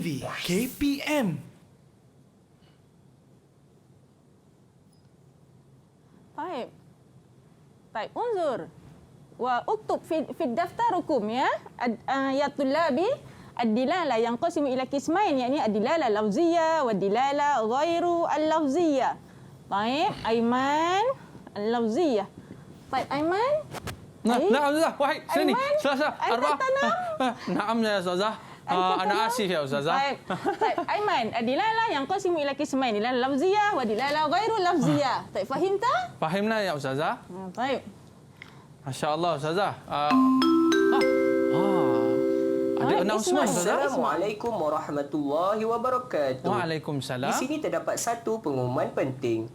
TV KPM. طيب طيب انظر واكتب في دفتركم يا طلابي الدلالة ينقسم إلى قسمين يعني الدلالة اللفظية والدلالة غير اللفظية. طيب أيمن اللفظية. طيب أيمن. نعم أستاذة. واحد سني ثلاثة أنت أربعة. تنام؟ نعم يا أستاذة. أنا آسف يا أستاذة. طيب أيمن الدلالة ينقسم إلى قسمين دلالة لفظية ودلالة غير لفظية. طيب فهمت؟ فهمنا يا أستاذة. طيب ما شاء الله أستاذة. Ada announcement Ustazah. Assalamualaikum warahmatullahi wabarakatuh. Waalaikumsalam. Di sini terdapat satu pengumuman penting.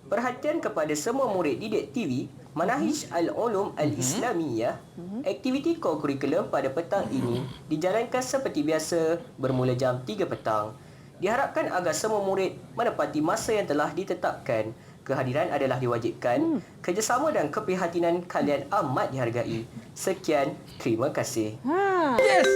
Perhatian kepada semua murid didik TV Manahij Al-Ulum Al-Islamiyah. Aktiviti ko-kurikulum pada petang ini dijalankan seperti biasa bermula jam 3 petang. Diharapkan agar semua murid menepati masa yang telah ditetapkan. Kehadiran adalah diwajibkan. Kerjasama dan keprihatinan kalian amat dihargai. Sekian, terima kasih. Yes.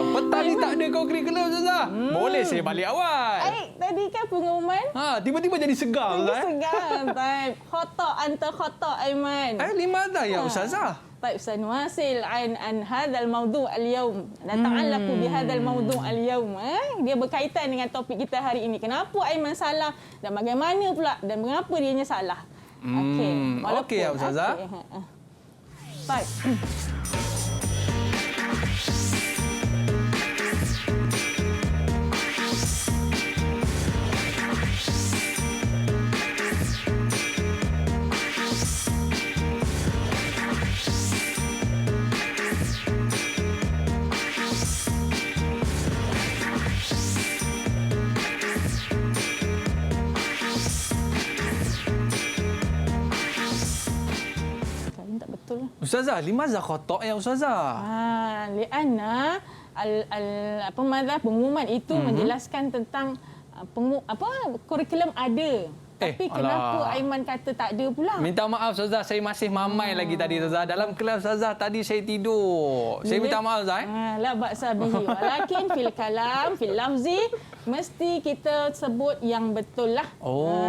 Petang ni tak ada co-curriculum Ustazah. Boleh saya balik awal. tadi kan pengumuman. Tiba-tiba jadi segar Ustazah. Segar. Baik. Khata anta khata Aiman. Limadha ya Ustazah? طيب سنواصل عن هذا الموضوع اليوم نتعلق بهذا الموضوع اليوم dia berkaitan dengan topik kita hari ini. Kenapa Aiman salah dan bagaimana pula dan mengapa dianya salah. Okey ya Ustazah. Baik. Ustazah, limadha khata' ya Ustazah? Lianna pengumuman itu menjelaskan tentang kurikulum ada. Tapi kenapa Aiman kata tak ada pula? Minta maaf Ustazah, saya masih mamai lagi tadi Ustazah. Dalam kelas Ustazah tadi saya tidur. Saya minta maaf Ustazah. La ba'sa bihi. Walakin fil kalam, fil lafzi mesti kita sebut yang betul lah.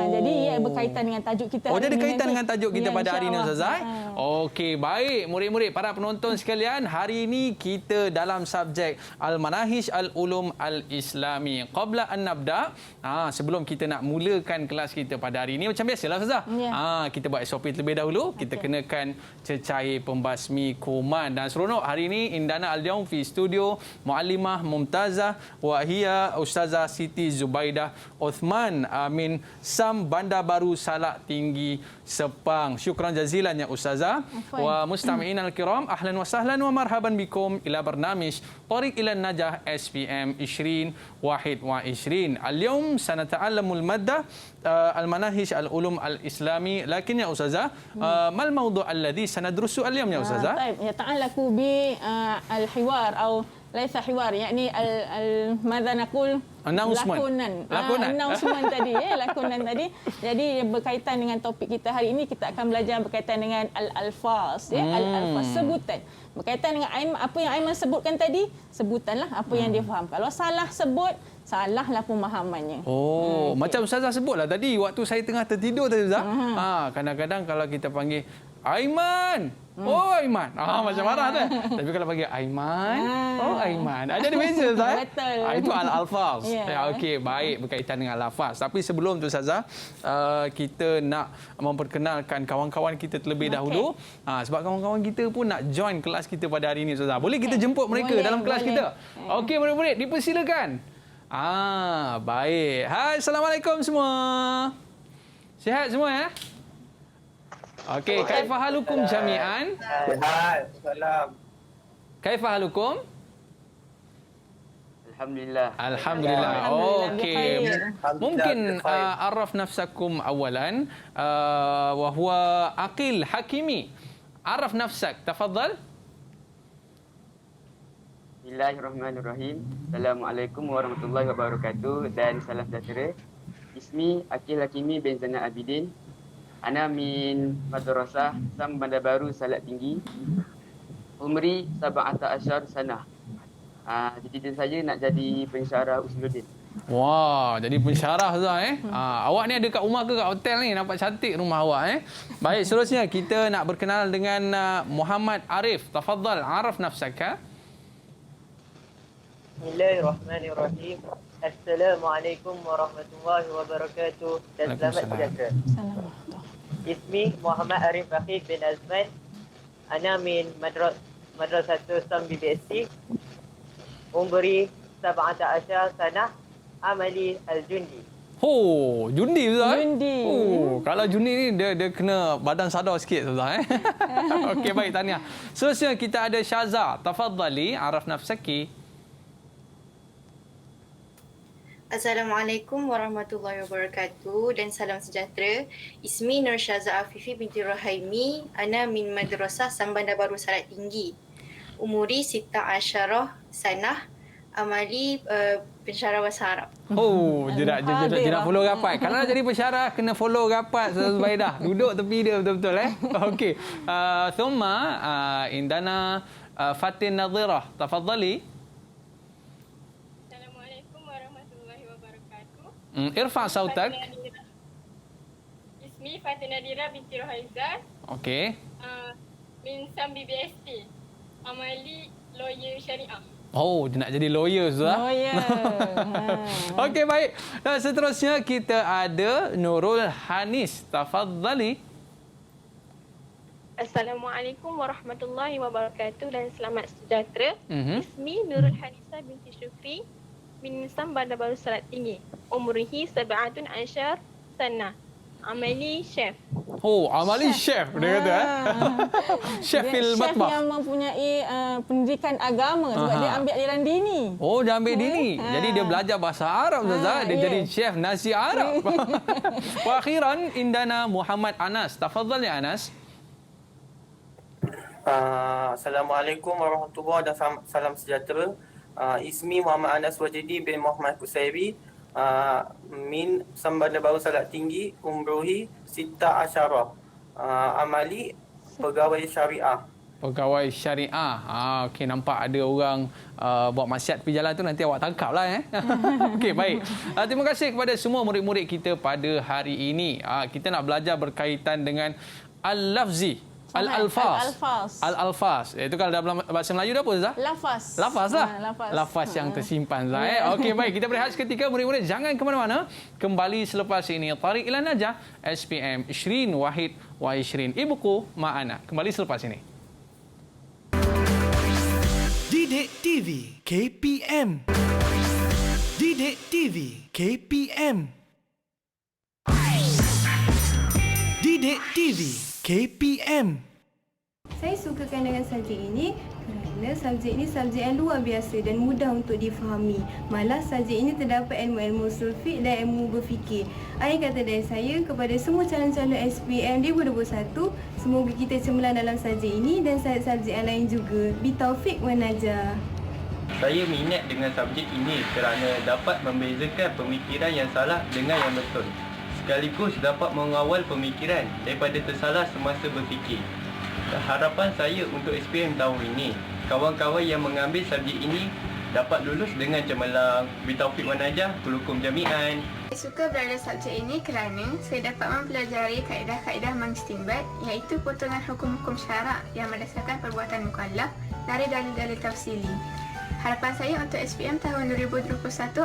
Jadi ia berkaitan dengan tajuk kita. Dia ada kaitan dengan tajuk kita pada hari ini Ustazah. Okey, baik. Murid-murid, para penonton sekalian, hari ini kita dalam subjek Al-Manahij Al-Ulum Al-Islami. Qabla an nabda, sebelum kita nak mulakan kelas kita pada hari ini, macam biasalah Ustazah. Kita buat SOP terlebih dahulu. Kita kenakan cecair pembasmi kuman. Dan seronok hari ini Indana Al-Yaum fi studio Muallimah Mumtazah wa hiya Ustazah Siti Zubaidah Uthman Amin Sam Bandar Baru Salak Tinggi Sepang. Syukran jazilan ya Ustazah. Wa mustami'in al-kiram, ahlan wa sahlan wa marhaban bikum ila barnamij Tariq ila Najah SPM 2021. Al-yawm sanata'allamul madda al-manahij al-ulum al-islami. Lakin ya Ustazah, mal mawdu' alladhi sanadrusu al-yawm ya Ustazah? طيب يتعلق بالحوار أو ليس حوار يعني ماذا نقول announcement tadi lakonan tadi. Jadi berkaitan dengan topik kita hari ini, kita akan belajar berkaitan dengan al-alfaz al-alfaz sebutan. Berkaitan dengan apa yang Aiman sebutkan tadi, sebutanlah apa yang dia faham. Kalau salah sebut, salahlah pemahamannya. Macam Ustazah sebutlah tadi waktu saya tengah tertidur tadi Ustazah. Kadang-kadang kalau kita panggil Aiman, Aiman. Macam marah tu. Tapi kalau panggil Aiman, Aiman. Ada beza Ustaz. Betul. Itu al-alfaz. Okey, baik, berkaitan dengan lafaz. Tapi sebelum tu Ustazah, kita nak memperkenalkan kawan-kawan kita terlebih dahulu. Sebab kawan-kawan kita pun nak join kelas kita pada hari ini Ustazah. Boleh kita jemput mereka dalam kelas kita? Okey, murid-murid, dipersilakan. Baik. Hai, Assalamualaikum semua. Sihat semua ya? Okey, kaifa halukum jami'an? Sihat. Salam. Kaifa halukum? Alhamdulillah. Alhamdulillah. Okey. Mungkin araf nafsakum awalan wa huwa Aqil Hakimi. Araf nafsak, tafadhal. Bismillahirrahmanirrahim. Assalamualaikum warahmatullahi wabarakatuh dan salam sejahtera. Ismi Aqil Hakimi bin Zainal Abidin. Ana min Madrasah Sam Bandar Baru Salak Tinggi. Umri 17 sanah. Cita-cita saya nak jadi pensyarah Usuluddin. Wah, jadi pensyarah Ustaz awak ni ada kat rumah ke kat hotel ni? Nampak cantik rumah awak Baik, seterusnya kita nak berkenal dengan Muhammad Arif. Tafadhal, araf nafsaka. Bismillahirrahmanirrahim. Assalamualaikum warahmatullahi wabarakatuh. Dan selamat sejahtera. Ismi Muhammad Arif Rafiq bin Azman. Ana min Madrasatul Islam BBSC. Umri 17 sanah. Amali al-Jundi. Oh, Jundi Ustaz. Jundi. Oh, kalau Jundi ni dia kena badan sadar sikit Ustaz Okey, baik, tahniah. Seterusnya kita ada Syaza. Tafadhali, araf nafsaki. Assalamualaikum warahmatullahi wabarakatuh dan salam sejahtera. Ismi Nur Syaza Afifi binti Rahaimi. Ana min Madrasah Sambanda Baru Salat Tinggi. Umuri 16 sanah. Amali pensyarah bahasa Arab. Oh, jenak follow rapat. Kalau nak jadi pensyarah, kena follow rapat Ustaz Zubaidah. Duduk tepi dia betul-betul Okey. Thumma indana Fatin Nadhirah. Tafadhali. Assalamualaikum warahmatullahi wabarakatuh. Irfa sautak. Ismi Fatin Nadira binti Rohaizah. Okey. Min Sam BBST. Amali lawyer syariah. Oh, dia nak jadi lawyer Ustaz. Lawyer. Okey, baik. Dan seterusnya kita ada Nurul Hanis. Tafadhali. Assalamualaikum warahmatullahi wabarakatuh dan selamat sejahtera. Ismi Nurul Hanisa binti Syukri min Sam Bandar Baru Salat Tinggi. Umrihi 17 sanah. Amali chef. Oh, amali chef dia kata Chef fil Chef matbah. yang mempunyai pendidikan agama sebab dia ambil aliran dini. Oh, dia ambil dini. Jadi dia belajar bahasa Arab Ustaz. Dia jadi chef nasi Arab. Wa akhiran indana Muhammad Anas. Tafadhal ya Anas. Assalamualaikum warahmatullahi dan salam sejahtera. Ismi Muhammad Anas Wajidi bin Muhammad Kusaibi. Min Sambanda Baru Salat Tinggi. Umruhi 16. Amali pegawai syariah. Pegawai syariah. Okey, nampak ada orang buat maksiat tepi jalan tu, nanti awak tangkap lah Okey, baik. Terima kasih kepada semua murid-murid kita pada hari ini. Kita nak belajar berkaitan dengan al-lafzi. Al-alfaz. Al-alfaz. Itu kalau dalam bahasa Melayu dah apa Ustaz? Lafaz. Lafaz lah. Lafaz. Lafaz yang tersimpan Ustaz. Okey, baik. Kita berehat seketika murid-murid. Jangan ke mana-mana. Kembali selepas ini. Tariq ila Najah. SPM 20 Wahid wa 20. Ibuku ma'ana. Kembali selepas ini. Didik TV KPM. Didik TV KPM. Didik TV KPM. Saya sukakan dengan subjek ini kerana subjek ini subjek yang luar biasa dan mudah untuk difahami. Malah subjek ini terdapat ilmu-ilmu usul fiqh dan ilmu berfikir. Akhir kata dari saya kepada semua calon-calon SPM 2021, semoga kita cemerlang dalam subjek ini dan subjek yang lain juga. Bitaufiq wa najah. Saya minat dengan subjek ini kerana dapat membezakan pemikiran yang salah dengan yang betul. Sekaligus dapat mengawal pemikiran daripada tersalah semasa berfikir. Harapan saya untuk SPM tahun ini, kawan-kawan yang mengambil subjek ini dapat lulus dengan cemerlang. Bitaufiq wa najah, kulukum jami'an. Saya suka belajar subjek ini kerana saya dapat mempelajari kaedah-kaedah mengistinbat, iaitu potongan hukum-hukum syarak yang berdasarkan perbuatan mukallaf dari dalil-dalil tafsili. Harapan saya untuk SPM tahun 2021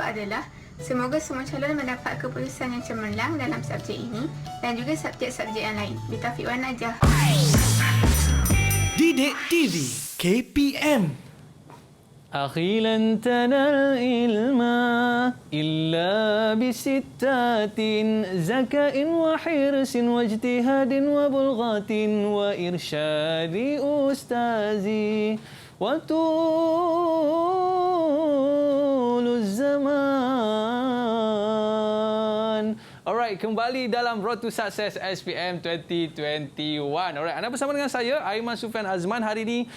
adalah semoga semua calon mendapat keputusan yang cemerlang dalam subjek ini dan juga subjek-subjek yang lain. Bitaufiq wa najah. Didik TV KPM. أخي لن تنال العلم إلا بستات زكاء وحرص واجتهاد وبلغة وإرشاد أستاذي وطول الزمان. Alright, kembali dalam Road to Success SPM 2021. Alright, anda bersama dengan saya Aiman Sufian Azman. Hari ini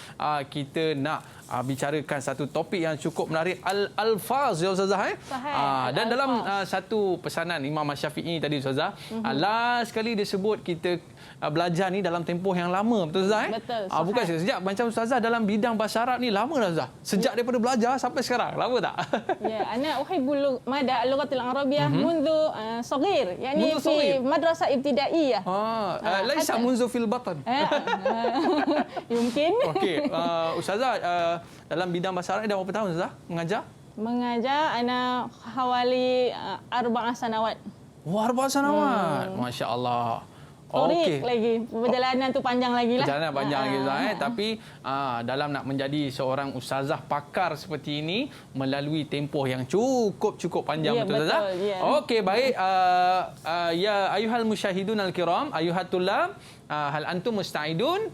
kita nak bicarakan satu topik yang cukup menarik, al-alfaz ya Ustazah. Dan dalam satu pesanan Imam Syafi'i tadi Ustazah, last kali dia sebut kita belajar ni dalam tempoh yang lama, betul Ustazah? Betul, Bukan sejak macam Ustazah dalam bidang bahasa Arab ni lama dah Ustazah. Sejak daripada belajar sampai sekarang, lama tak? Ya, ana uhibbu mada al-lughatil arabiyyah mundu saghir, yani Mundu fi saghir. madrasah ibtidaiyah. Laisa munzu fil batan. Mungkin. Okey, Ustazah dalam bidang bahasa Arab dah berapa tahun Ustazah mengajar? Mengajar ana hawali 4 sanawat. Wah, 4 sanawat. Masya-Allah. Okey. Lagi perjalanan tu panjang lagi lah. Perjalanan panjang lagi Ustazah. Tapi dalam nak menjadi seorang ustazah pakar seperti ini melalui tempoh yang cukup panjang, betul Ustazah? Ya. Okey, baik. Ya ayuhal musyahidun al-kiram, ayuhat tullab, hal antum musta'idun?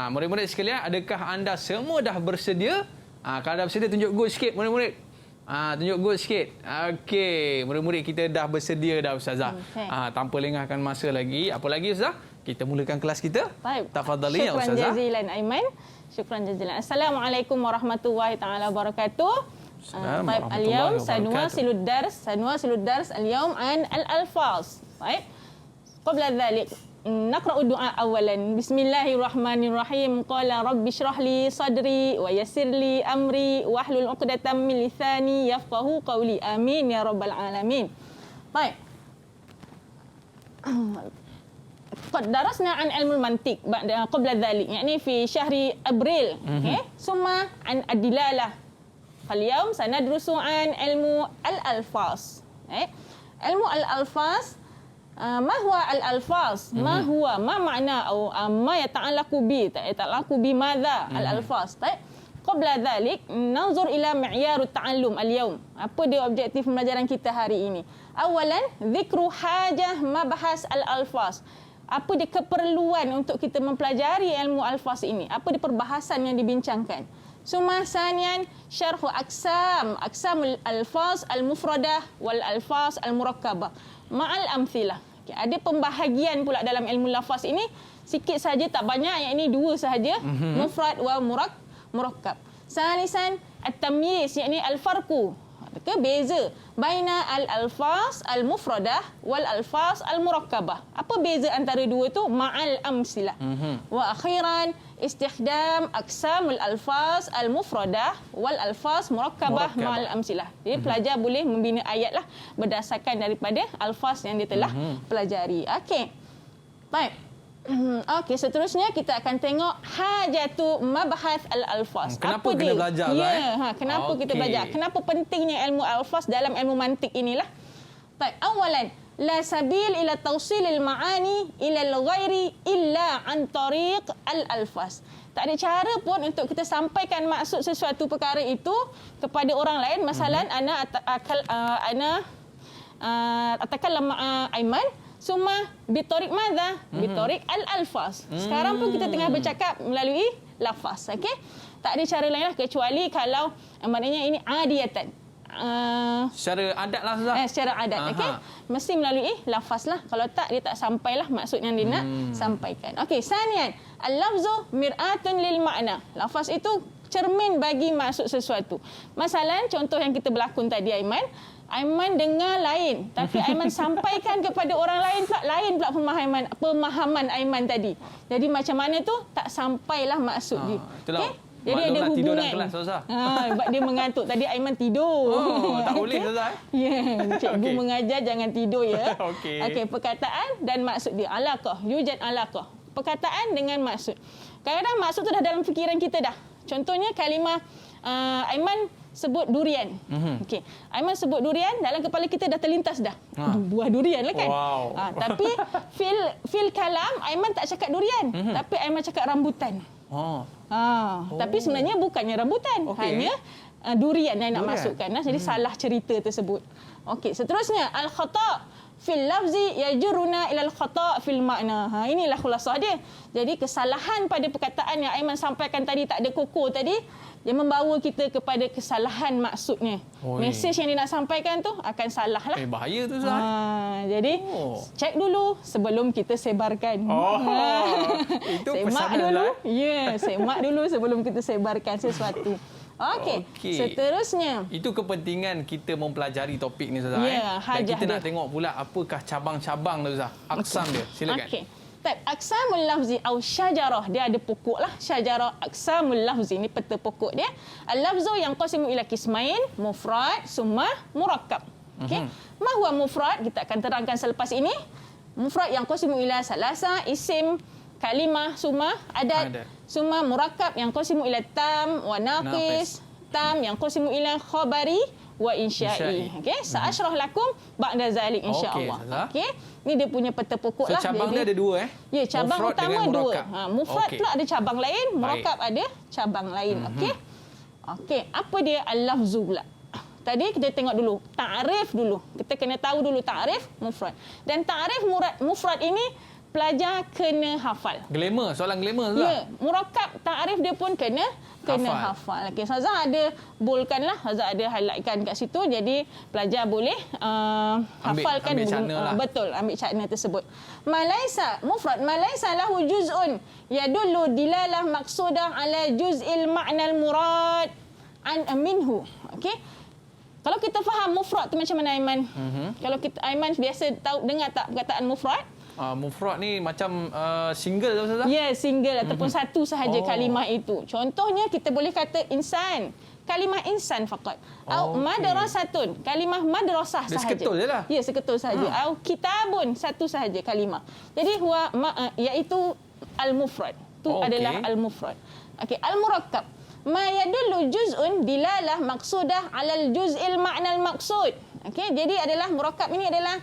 Murid-murid sekalian, adakah anda semua dah bersedia? Kalau dah bersedia, tunjuk good sikit murid-murid. Tunjuk good sikit. Okey, murid-murid kita dah bersedia dah Ustazah. Okay. Tanpa lengahkan masa lagi. Apa lagi Ustazah? Kita mulakan kelas kita. Baik. Tafadhali ya Syukran Ustazah. jazilan Aiman. Syukran jazilan. Assalamualaikum warahmatullahi taala wabarakatuh. Baik, al-yawm sanuwasilu dars al-yawm an al-alfaz. Baik. Qabla dhalik نقرأ الدعاء أولا بسم الله الرحمن الرحيم قال رب اشرح لي صدري ويسر لي أمري واحلل عقدة من لساني يفقهوا قولي آمين يا رب العالمين. طيب قد درسنا عن علم المنطق قبل ذلك يعني في شهر أبريل ثم عن الدلالة. فاليوم سندرس عن علم الألفاظ. علم الألفاظ ما هو الألفاظ؟ ما معنى أو ما يتعلق بماذا الألفاظ؟ طيب قبل ذلك ننظر إلى معيار التعلم اليوم. Apa dia objektif pembelajaran kita hari ini? Awalan, zikru hajah mabahas al-alfaz. Apa dia keperluan untuk kita mempelajari ilmu alfaz ini? Apa dia perbahasan yang dibincangkan? Summa sanian syarhu aqsamul alfaz al-mufradah wal alfaz al-murakkabah ma'al amthilah. Okay, ada pembahagian pula dalam ilmu lafaz ini, sikit saja tak banyak, yang ini 2 sahaja, mufrad wa murakkab. Salisan at-tamyiz, yakni al-farqu, beza baina al-alfaz al-mufradah wal alfaz al-murakkabah. Apa beza antara 2 tu? Ma'al amsilah. Wa akhiran istikhdam aqsamul alfaz al-mufradah wal alfaz murakkabah ma'al amsilah. Jadi pelajar boleh membina ayat lah berdasarkan daripada alfaz yang dia telah pelajari. Okey. Baik. Okey, seterusnya kita akan tengok hajatu mabahath al-alfaz. Kenapa kena belajar? Kenapa kita belajar? Kenapa pentingnya ilmu alfaz dalam ilmu mantik inilah? Baik, awalan la sabil ila tawsilil ma'ani ila al-ghairi illa an tariq al-alfaz. Tak ada cara pun untuk kita sampaikan maksud sesuatu perkara itu kepada orang lain. Masalan ana atakallam ma'a Aiman summa bitorik madza? Bitorik al-alfaz. Sekarang pun kita tengah bercakap melalui lafaz. Okey? Tak ada cara lain lah kecuali kalau maknanya ini adiyatan. Secara adat lah Ustazah. Secara adat. Okey? Mesti melalui lafaz lah. Kalau tak, dia tak sampailah maksud yang dia nak sampaikan. Okey, sanian. Al-lafzu mir'atun lil ma'na. Lafaz itu cermin bagi maksud sesuatu. Masalan, contoh yang kita berlakon tadi Aiman dengar lain, tapi Aiman sampaikan kepada orang lain pula pemahaman Aiman tadi. Jadi macam mana tu tak sampailah maksud dia. Itulah. Okay? Jadi ada hubungan. Sebab dia mengantuk. Tadi Aiman tidur. Tak boleh Ustazah. Ya, cikgu mengajar jangan tidur ya. Okey, perkataan dan maksud dia. Alaqah, yujad alaqah. Perkataan dengan maksud. Kadang-kadang maksud tu dah dalam fikiran kita dah. Contohnya kalimah Aiman sebut durian. Okey. Aiman sebut durian, dalam kepala kita dah terlintas dah. Buah durian lah kan. Wow. Tapi fil kalam Aiman tak cakap durian, tapi Aiman cakap rambutan. Tapi sebenarnya bukannya rambutan, hanya durian yang nak masukkan. Jadi salah cerita tersebut. Okey, seterusnya al-khata' fil lafzi yajruna ila al-khata' fil makna. Inilah khulasah dia. Jadi kesalahan pada perkataan yang Aiman sampaikan tadi tak ada kukur tadi, dia membawa kita kepada kesalahan maksudnya. Mesej yang dia nak sampaikan tu akan salah lah. Bahaya tu Ustaz. Jadi cek dulu sebelum kita sebarkan. Itu semak dulu. Semak dulu sebelum kita sebarkan sesuatu. Okey. Seterusnya. Itu kepentingan kita mempelajari topik ni Ustaz. Dan kita nak tengok pula apakah cabang-cabang tu Ustaz. Aksam dia. Silakan. Okey. Baik, aqsamul lafzi atau syajarah, dia ada pokok lah. Syajarah aqsamul lafzi, ni peta pokok dia. Al-lafzu yang qasimu ila qismain, mufrad, summa, murakkab. Okey. Ma huwa mufrad? Kita akan terangkan selepas ini. Mufrad yang qasimu ila salasa, isim, kalimah, summa, adat. Summa murakkab yang qasimu ila tam wa naqis. Tam yang qasimu ila khabari wa insya'i. Okey, sa'asyrah lakum ba'da zalik insya-Allah. Okey. Ni dia punya peta pokok lah. Cabang dia ada dua Ya, cabang mufrad utama dua. Mufrad Okey. pula ada cabang lain, murakkab ada cabang lain. Okey. Okey, apa dia al-lafzu pula? Tadi kita tengok dulu ta'rif dulu. Kita kena tahu dulu ta'rif mufrad. Dan ta'rif mufrad ini pelajar kena hafal. Glamour, soalan glamour tu. Ya, murakkab ta'rif dia pun kena hafal. Okey, Ustazah ada boldkanlah, Ustazah ada highlightkan kat situ. Jadi pelajar boleh hafalkan ambil cakna lah. Betul, ambil cakna tersebut. Malaisa mufrad malaisa lahu juz'un yadullu dilalah maqsudah ala juz'il ma'nal murad an minhu. Okey. Kalau kita faham mufrad tu macam mana, Aiman? Kalau kita Aiman biasa tahu dengar tak perkataan mufrad? Mufrad ni macam single tak Ustazah? Ya, single ataupun satu sahaja kalimah itu. Contohnya kita boleh kata insan. Kalimah insan fakat. Atau madrasatun. Kalimah madrasah sahaja. Seketul je lah. Ya, seketul sahaja. Atau kitabun. Satu sahaja kalimah. Jadi iaitu al-mufrad. Itu adalah al-mufrad. Okey, al-murakkab. Ma yadullu juz'un dilalah maqsudah alal juz'il ma'nal maqsud. Okey, jadi adalah murakkab ini adalah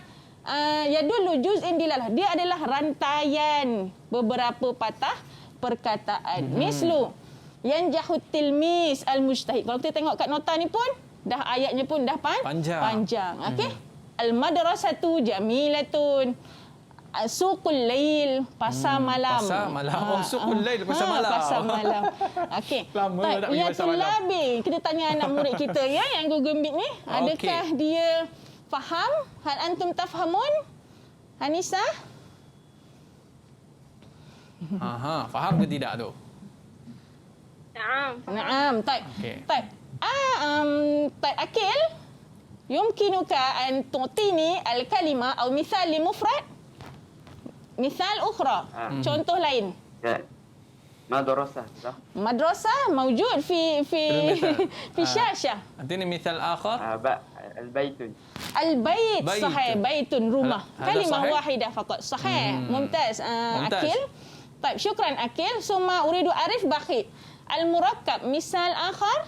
yadullu juz'in dilalah. Dia adalah rantaian beberapa patah perkataan. Mislu yanjahu tilmis al-mujtahid. Kalau kita tengok kat nota ni pun dah ayatnya pun dah panjang. Okey. Al-madrasatu jamilatun. Suqul lail, pasar malam. Pasar malam. Suqul lail, pasar malam. Pasar malam. Okey. Lama tak pergi pasar malam. Labi. Kita tanya anak murid kita ya yang Google Meet ni, adakah dia faham? Hal antum tafhamun? Hanisa? Faham ke tidak tu? Naam. Baik. Baik. Baik, Akil. Yumkinuka an tu'tini al-kalima atau misal li mufrad? Misal ukhra. Contoh lain. Madrasah. Madrasah mawjud fi syashah. Nanti ni misal akhar. Al-baitun. Al-bait sahih, baitun rumah. Kalimah wahidah faqat. Sahih. Mumtaz. Akil. Baik, syukran Akil. Summa uridu arif bakhit. Al-murakkab misal akhar.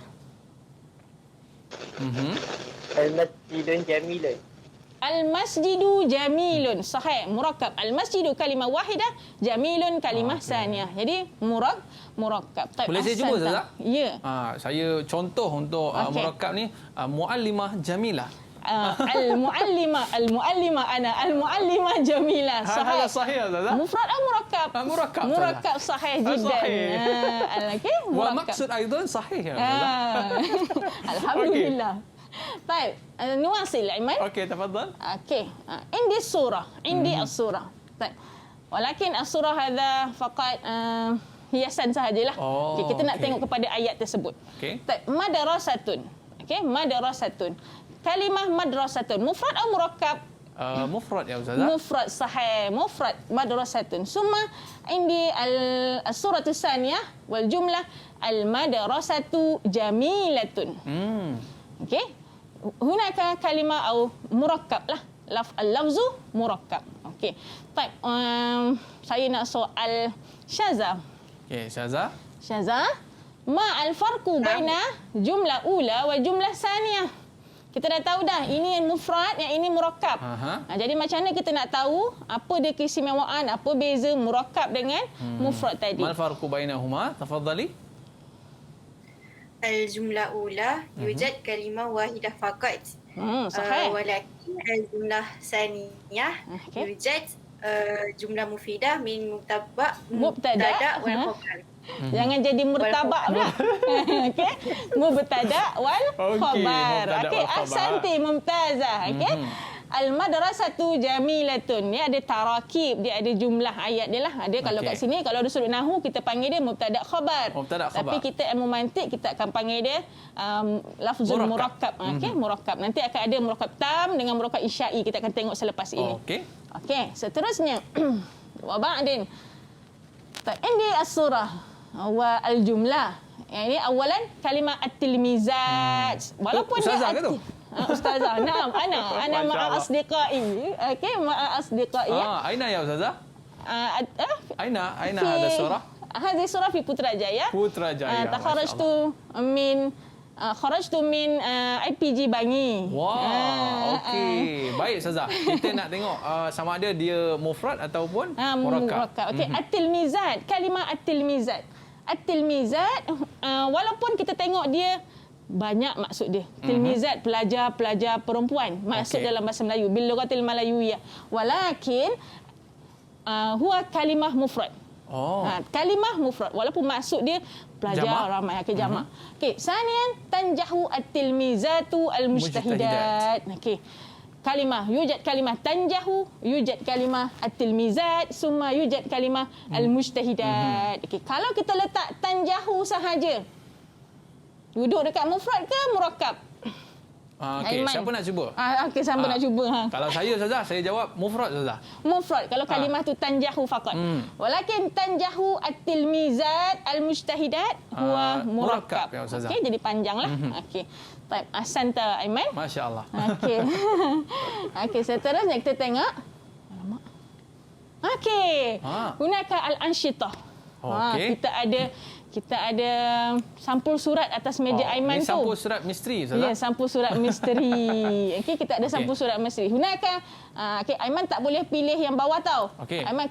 Al-masjidun jamilun. Al-masjidu jamilun. Sahih. Murakkab. Al-masjidu kalimah wahidah. Jamilun kalimah saniyah. Jadi murakkab. Boleh saya cuba Ustazah? Ya. Saya contoh untuk murakkab ni muallimah jamilah. Al-muallimah ana al-muallimah jamilah. Sahih. Sahih Ustazah. Mufrad atau murakkab? Murakkab. Murakkab sahih jiddan. Okey. Wa maksud aidan sahih ya Ustazah. Alhamdulillah. Baik, nuasil Aiman. Okey, tafadhal. Okey. Indi surah, indi as-surah. Baik. Walakin as-surah hadha faqat hiasan sahajalah. Okey, kita nak tengok kepada ayat tersebut. Okey. Baik, madrasatun. Okey, madrasatun. Kalimah madrasatun mufrad atau murakkab? Mufrad ya Ustazah. Mufrad sahih, mufrad madrasatun. Summa indi al-surah as-saniyah wal jumlah al-madrasatu jamilatun. Okey. Hunaka kalimah atau murakkab lah. Al-lafzu murakkab. Okey. Baik, saya nak soal Syazah. Okey, Syazah. Syazah, ma al-farqu baina jumlah ula wa jumlah saniyah? Kita dah tahu dah, ini mufrad, yang ini murakkab. Jadi macam mana kita nak tahu apa dia keistimewaan, apa beza murakkab dengan mufrad tadi? Mal farqu bainahuma? Tafadhali. Al-jumlah ula yujad kalimah wahidah faqat. Sahih. Walakin al-jumlah saniyah yujad jumlah mufidah min mubtada wal khabar. Jangan jadi murtabak pula. Okey. Mubtada wal khabar. Okey, ahsanti mumtazah. Okey. Al-madrasatu jamilatun. Dia ada tarakib, dia ada jumlah ayat dia lah. Ada kalau kat sini kalau ada sudut nahwu kita panggil dia mubtada khabar. Tapi kita ilmu mantik kita akan panggil dia lafzul murakkab. Okey, murakkab. Nanti akan ada murakkab tam dengan murakkab isya'i. Kita akan tengok selepas ini. Okey, seterusnya Wa ba'din. Indi as-surah wa al-jumlah. Yang ini awalan kalimah at-tilmizat. Walaupun Ustazah dia ke tu? Ustazah. Naam, ana ma'a asdiqai. Okey, ma'a asdiqai. Aina ya Ustazah? Aina ada surah? هذه surah في Putrajaya. Putrajaya. Kharajtu min IPG Bangi. Wah, okey. Baik Ustazah. Kita nak tengok sama ada dia mufrad ataupun murakkab. Okey, at-tilmizat. Kalimah at-tilmizat. At-tilmizat walaupun kita tengok dia banyak maksud dia. Tilmizat pelajar-pelajar perempuan maksud dalam bahasa Melayu bil lughatil malayuyyah. Walakin huwa kalimah mufrad. Kalimah mufrad walaupun maksud dia pelajar ramai jamak. Okey, sanian tanjahu at-tilmizatu al-mujtahidat. Okey. Kalimah yujad kalimah tanjahu, yujad kalimah at-tilmizat, summa yujad kalimah al-mujtahidat. Okey, kalau kita letak tanjahu sahaja duduk dekat mufrad ke murakkab? Okey, siapa nak cuba? Okey, siapa nak cuba? Kalau saya Ustazah, saya jawab mufrad Ustazah. Mufrad kalau kalimah tu tanjahu faqat. Walakin tanjahu at-tilmizat al-mujtahidat huwa murakkab. Okey, jadi panjanglah. Okey. Baik, ahsanta Aiman. Masya-Allah. Okey. Okey, seterusnya kita tengok. Okey. Hunaka al-anshitah. Okey. Kita ada sampul surat atas meja Aiman tu. Sampul surat misteri Ustazah. Ya, sampul surat misteri. Okey, kita ada sampul surat misteri. Hunaka okey, Aiman tak boleh pilih yang bawah tau. Okay. Aiman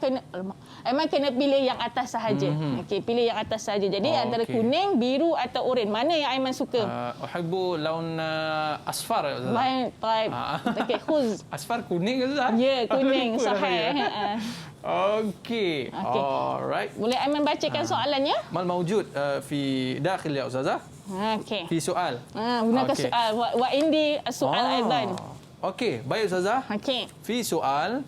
kena pilih yang atas sahaja. Okey, pilih yang atas sahaja. Jadi antara kuning, biru atau oranye, mana yang Aiman suka? Uhibbu laun asfar Ustazah. Baik. Okey, khuz. Asfar kuning ke Ustazah? Ya, kuning. Sahih. Okey. Alright. Boleh Aiman bacakan soalannya? Mal mawjud fi dakhil ya Ustazah? Okey. Fi soal. Gunakan soal. Wa indi soal aidan. Okey, baik Ustazah. Okey. Fi soal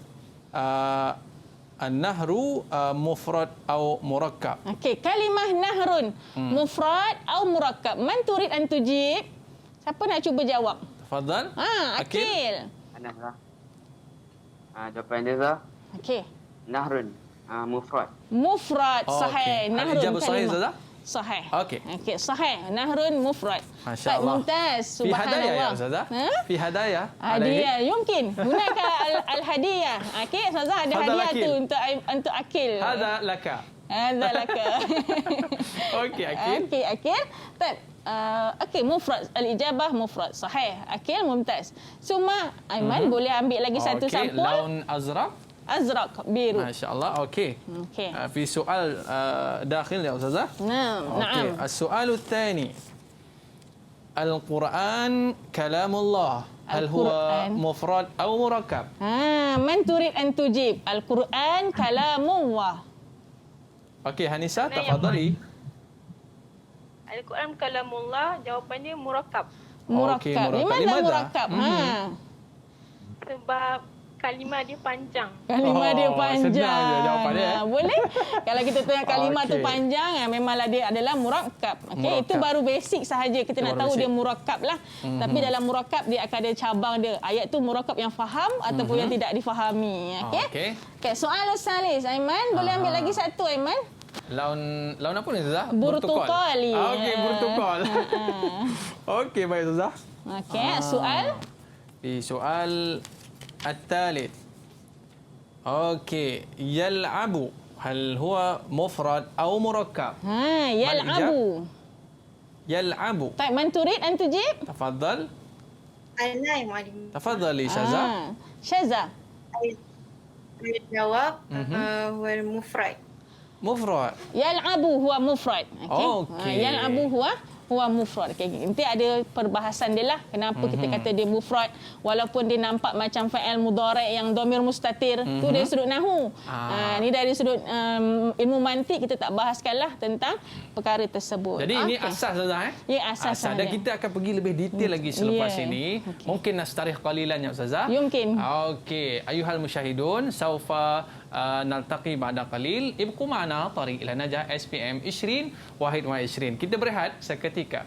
an-nahru mufrad atau murakkab. Okey, kalimah nahrun mufrad atau murakkab. Man turid an tujib? Siapa nak cuba jawab? Tafadhal. Akil. Anah. Jawapan dia Zah. Okey. Nahrun. Mufrad. Mufrad sahih. Nahrun Al-ijabah sahih Ustazah? Sahih. Okey. Okey, sahih. Nahrun mufrad. Masya-Allah. Mumtaz. Fi hadaya ya Subhanallah. Ustazah? Fi hadaya. Hadiah yumkin. Hunaka al-hadiyah. Okey, Ustazah ada hadiah tu untuk Akil. Hadza laka. Hadza laka. Okey, Akil. Okey, Akil. Okey, mufrad. Al-ijabah mufrad. Sahih. Akil mumtaz. Suma Aiman boleh ambil lagi satu sampul. Laun azraq. Azraq, biru. Masya-Allah. Okey. Okey. في سؤال داخل يا أستاذة. نعم. السؤال الثاني القرآن كلام الله هل هو مفرد أو مركب؟ من تريد أن تجيب؟ القرآن كلام الله. Okey, Hanisa, tafadhali. Al-Quran kalamullah, jawapannya murakkab. Murakkab. Di mana murakkab? Sebab kalimah dia panjang. Kalimah dia panjang. Senang je jawapannya. Boleh? Kalau kita tengok kalimah tu panjang, memanglah dia adalah murakkab. Okey, itu baru basic sahaja kita nak tahu dia murakkab lah. Tapi dalam murakkab dia akan ada cabang dia. Ayat tu murakkab yang faham ataupun yang tidak difahami. Okey. Okey, soal salis Aiman, boleh ambil lagi satu Aiman? Laun apa ni Ustazah? Burtukali. Okey, burtukal. Okey, baik Ustazah. Okey, soal? Di soal الثالث اوكي يلعب هل هو مفرد او مركب يلعب طيب من تريد ان تجيب تفضل Ana yang معلم. تفضلي شذا شذا الجواب هو المفرد. مفرد يلعب هو مفرد. اوكي يلعب هو mufrad. Okay. Nanti ada perbahasan dia lah. Kenapa kita kata dia mufrad walaupun dia nampak macam fa'il mudhari' yang dhamir mustatir. Tu dari sudut nahwu. Ni dari sudut ilmu mantik kita tak bahaskanlah tentang perkara tersebut. Jadi ini asas Ustazah Ya, asas. Dan kita akan pergi lebih detail lagi selepas ini. Mungkin nastarih qalilan ya Ustazah. Mungkin. Okey, ayuhal musyahidun, saufa naltaqi ba'da qalil. Ibqu ma'ana tariq ila najah SPM 20 wahid wa 20. Kita berehat seketika.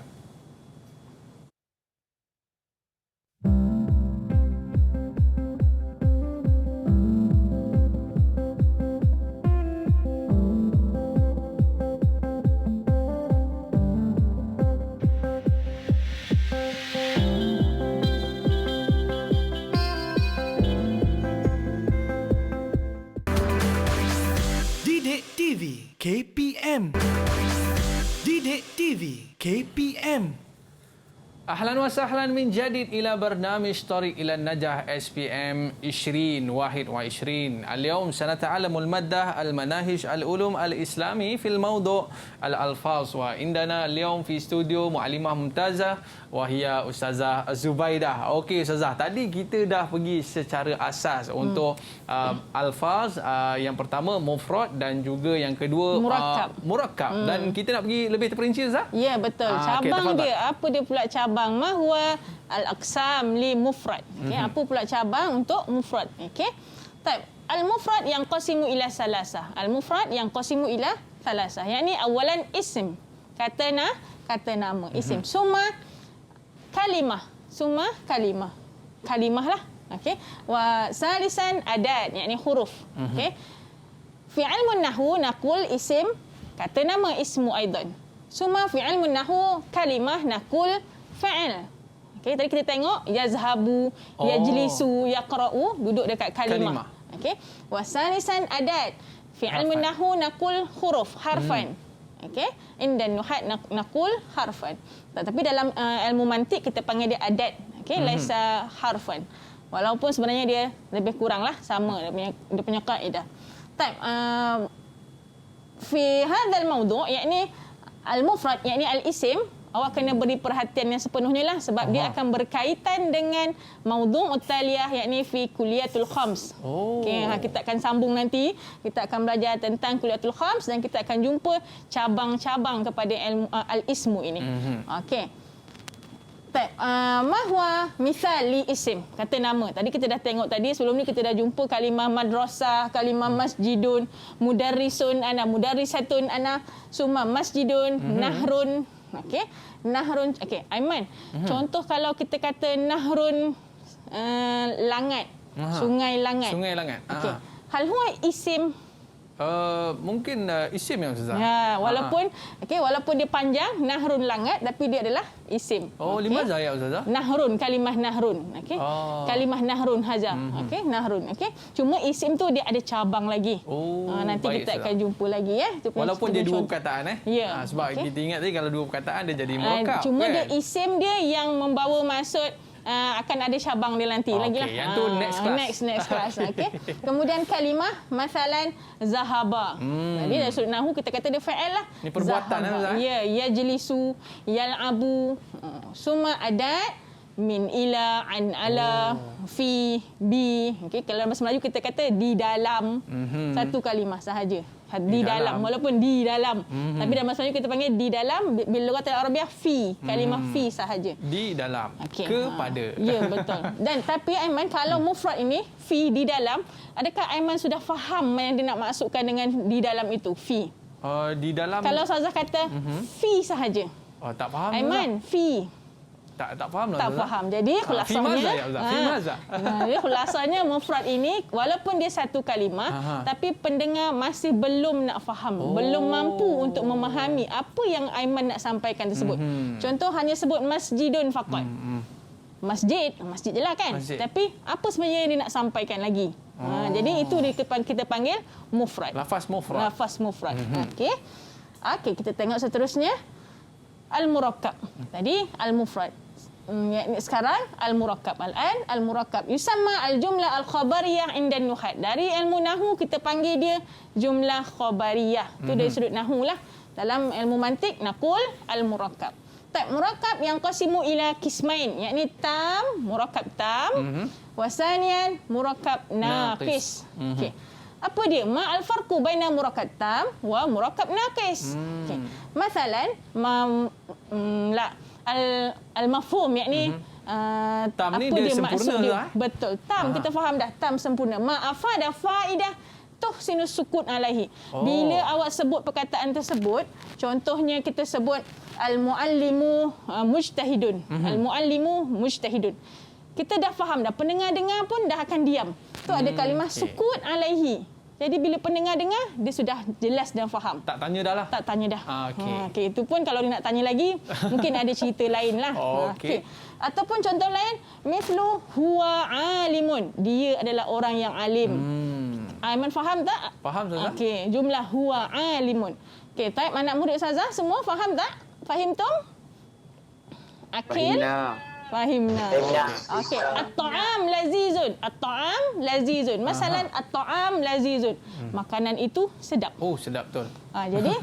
Didik TV KPM. Didik TV KPM. أهلا وسهلا من جديد إلى برنامج طريق إلى النجاح SPM 2021. اليوم سنتعلم المادة المناهج العلوم الإسلامي في الموضوع الألفاظ، وعندنا اليوم في استوديو معلمة ممتازة وهي أستاذة زبaidah. Okey Ustazah, tadi kita dah pergi secara asas untuk alfaz, yang pertama mufrad dan juga yang kedua murakkab. Dan kita nak pergi lebih terperinci Ustazah? Ya, betul. Cabang dia, apa dia pula cabang? Ma huwa al-aqsam li mufrad. Okey, apa pula cabang untuk mufrad? Okey. Baik, al-mufrad yang qasimu ila salasah. Al-mufrad yang qasimu ila salasah. Yakni awalan ism. Kata nama, isim. Summa kalimah. Kalimah lah. Okey. Wa salisan adat, yakni huruf. Okey. Fi ilmun nahwu naqul isim, kata nama, ismu aidan. Summa fi ilmun nahwu kalimah naqul fa'il. Okey, tadi kita tengok yazhabu, yajlisu, yaqra'u, duduk dekat kalimah. Okey. Wa salisan adat. Fi ilmun nahwu naqul huruf, harfan. Okey. Indan nuhat naqul harfan. Tapi dalam ilmu mantik kita panggil dia adat. Okey, laisa harfan. Walaupun sebenarnya dia lebih kuranglah sama dia punya kaedah. Fi hadzal mawdu' yakni al-mufrad yakni al-isim, awak kena beri perhatian yang sepenuhnya lah sebab dia akan berkaitan dengan maudhu' utaliyah yakni fi kuliyatul khams. Okey, kita akan sambung nanti, kita akan belajar tentang kuliyatul khams dan kita akan jumpa cabang-cabang kepada ilmu al-ismu ini. Okey. Ma huwa misal li isim, kata nama. Tadi kita dah tengok tadi, sebelum ni kita dah jumpa kalimah madrasah, kalimah masjidun, mudarrisun ana, mudarrisatun ana, summa masjidun, nahrun. Okey, nahrun. Okey, Aiman. Contoh kalau kita kata nahrun langat, sungai langat. Sungai langat. Okey. Hal huwa isim. Mungkin isim yang Ustazah. Ya, walaupun walaupun dia panjang nahrun langat tapi dia adalah isim. Limaza ya Ustazah? Nahrun, kalimah nahrun. Okey. Kalimah nahrun haza. Okey, nahrun. Okey. Cuma isim tu dia ada cabang lagi. Nanti kita akan jumpa lagi ya. Walaupun dia dua perkataan Ya. Sebab kita ingat tadi kalau dua perkataan dia jadi murakkab. Cuma kan? dia isim dia yang membawa maksud akan ada cabang dia nanti lagi lah. Yang tu next class. Next class. Okey. Kemudian kalimah masalan zahaba. Jadi dari sudut nahwu kita kata dia fa'il lah. Ni perbuatan lah. Ya, yajlisu, yal'abu. Summa adat min ila, an ala, fi, bi. Okey, kalau bahasa Melayu kita kata di dalam. Satu kalimah sahaja. Di dalam, walaupun di dalam. Tapi dalam bahasa Melayu kita panggil di dalam, bila kata Arabiah fi, kalimah fi sahaja. Di dalam. Kepada. Ya, betul. Dan tapi Aiman, kalau mufrad ini fi di dalam, adakah Aiman sudah faham yang dia nak masukkan dengan di dalam itu, fi? Di dalam. Kalau Ustazah kata fi sahaja. Tak faham. Aiman, fi. Tak faham lah. Tak faham. Jadi khulasanya, jadi khulasanya mufrad ini walaupun dia satu kalimah, tapi pendengar masih belum nak faham, belum mampu untuk memahami apa yang Aiman nak sampaikan tersebut. Contoh hanya sebut masjidun faqat. Masjid je lah kan. Tapi apa sebenarnya yang dia nak sampaikan lagi? Jadi itu kita panggil mufrad. Lafaz mufrad. Okey, kita tengok seterusnya. Al-murakkab. Tadi al-mufrad. Sekarang al-murakkab. Al-an al-murakkab yusamma al-jumlah al-khabariyah inda nuhat. Dari ilmu nahwu kita panggil dia jumlah khabariyah. Itu dari sudut nahwu lah. Dalam ilmu mantik naqul al-murakkab. Murakkab yang qasimu ila kismain, yakni tam, murakkab tam, wasanian murakkab naqis. Okey. Apa dia? Ma al-farqu baina murakkab tam wa murakkab naqis. Okey. Masalan, al-mafhum yakni tam apa ni dia sempurna dia? Betul. Tam kita faham dah, tam sempurna. Ma afada faidah tuhsinu sukut alaihi. Bila awak sebut perkataan tersebut, contohnya kita sebut al-muallimu mujtahidun. Al-muallimu mujtahidun. Kita dah faham dah, pendengar dengar pun dah akan diam. Tu ada kalimah sukut alaihi. Jadi bila pendengar dengar, dia sudah jelas dan faham. Tak tanya dah lah. Tak tanya dah. Okey, itu pun kalau dia nak tanya lagi, mungkin ada cerita lain lah. Okey. Ataupun contoh lain, mithlu huwa alimun. Dia adalah orang yang alim. Aiman faham tak? Faham, Ustazah. Okey, jumlah huwa alimun. Okey, taib anak murid Ustazah semua faham tak? Fahim tum? Akil? Fahimna. Okey, at-ta'am lazizun. At-ta'am lazizun. Masalan at-ta'am lazizun. Makanan itu sedap. Oh, sedap betul. Jadi